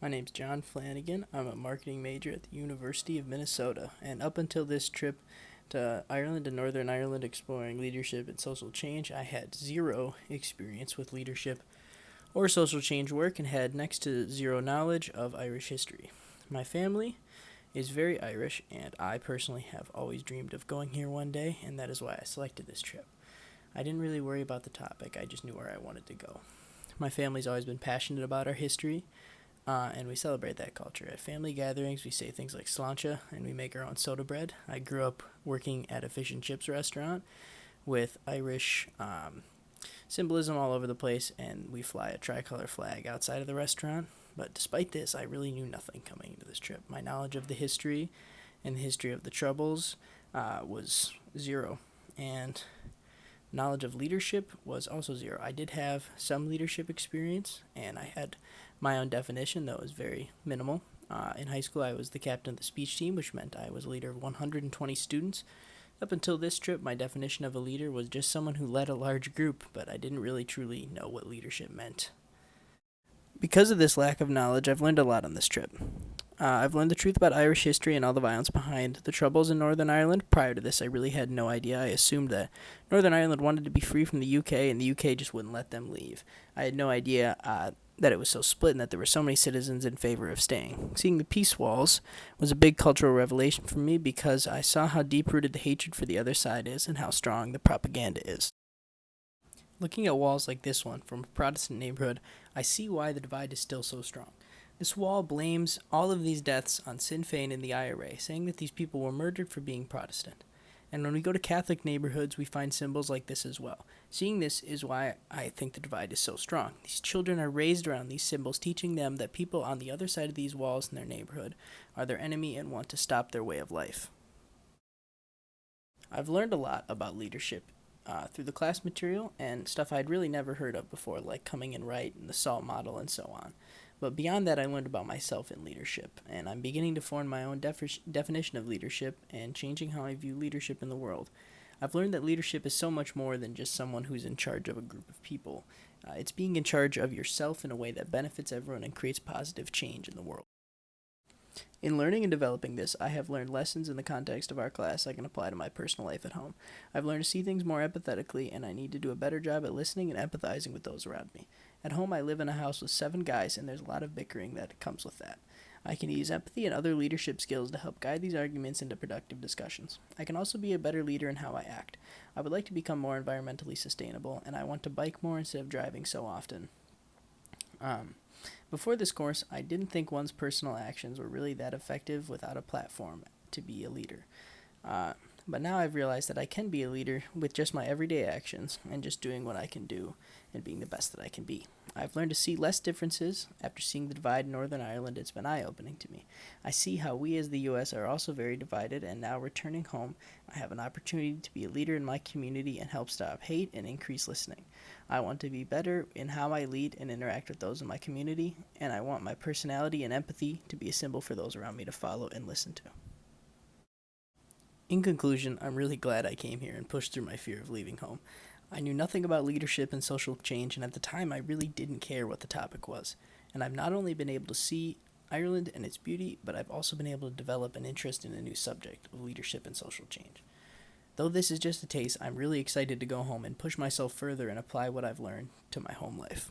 My name's John Flanagan. I'm a marketing major at the University of Minnesota, and up until this trip to Ireland and Northern Ireland exploring leadership and social change, I had zero experience with leadership or social change work and had next to zero knowledge of Irish history. My family is very Irish, and I personally have always dreamed of going here one day, and that is why I selected this trip. I didn't really worry about the topic, I just knew where I wanted to go. My family's always been passionate about our history, and we celebrate that culture. At family gatherings, we say things like sláinte, and we make our own soda bread. I grew up working at a fish and chips restaurant with Irish symbolism all over the place, and we fly a tricolor flag outside of the restaurant. But despite this, I really knew nothing coming into this trip. My knowledge of the history and the history of the Troubles was zero, and knowledge of leadership was also zero. I did have some leadership experience, and I had my own definition, though it was very minimal. In high school, I was the captain of the speech team, which meant I was a leader of 120 students. Up until this trip, my definition of a leader was just someone who led a large group, but I didn't really truly know what leadership meant. Because of this lack of knowledge, I've learned a lot on this trip. I've learned the truth about Irish history and all the violence behind the Troubles in Northern Ireland. Prior to this, I really had no idea. I assumed that Northern Ireland wanted to be free from the UK, and the UK just wouldn't let them leave. I had no idea that it was so split and that there were so many citizens in favor of staying. Seeing the peace walls was a big cultural revelation for me because I saw how deep rooted the hatred for the other side is and how strong the propaganda is. Looking at walls like this one from a Protestant neighborhood, I see why the divide is still so strong. This wall blames all of these deaths on Sinn Féin and the IRA, saying that these people were murdered for being Protestant. And when we go to Catholic neighborhoods, we find symbols like this as well. Seeing this is why I think the divide is so strong. These children are raised around these symbols, teaching them that people on the other side of these walls in their neighborhood are their enemy and want to stop their way of life. I've learned a lot about leadership through the class material and stuff I'd really never heard of before, like coming in right and the SALT model and so on. But beyond that, I learned about myself in leadership, and I'm beginning to form my own definition of leadership and changing how I view leadership in the world. I've learned that leadership is so much more than just someone who's in charge of a group of people. It's being in charge of yourself in a way that benefits everyone and creates positive change in the world. In learning and developing this, I have learned lessons in the context of our class I can apply to my personal life at home. I've learned to see things more empathetically, and I need to do a better job at listening and empathizing with those around me. At home, I live in a house with 7 guys, and there's a lot of bickering that comes with that. I can use empathy and other leadership skills to help guide these arguments into productive discussions. I can also be a better leader in how I act. I would like to become more environmentally sustainable, and I want to bike more instead of driving so often. Um, Before this course, I didn't think one's personal actions were really that effective without a platform to be a leader. Uh, but now I've realized that I can be a leader with just my everyday actions and just doing what I can do and being the best that I can be. I've learned to see less differences. After seeing the divide in Northern Ireland, it's been eye opening to me. I see how we as the U.S. are also very divided, and now returning home, I have an opportunity to be a leader in my community and help stop hate and increase listening. I want to be better in how I lead and interact with those in my community, and I want my personality and empathy to be a symbol for those around me to follow and listen to. In conclusion, I'm really glad I came here and pushed through my fear of leaving home. I knew nothing about leadership and social change, and at the time I really didn't care what the topic was. And I've not only been able to see Ireland and its beauty, but I've also been able to develop an interest in a new subject of leadership and social change. Though this is just a taste, I'm really excited to go home and push myself further and apply what I've learned to my home life.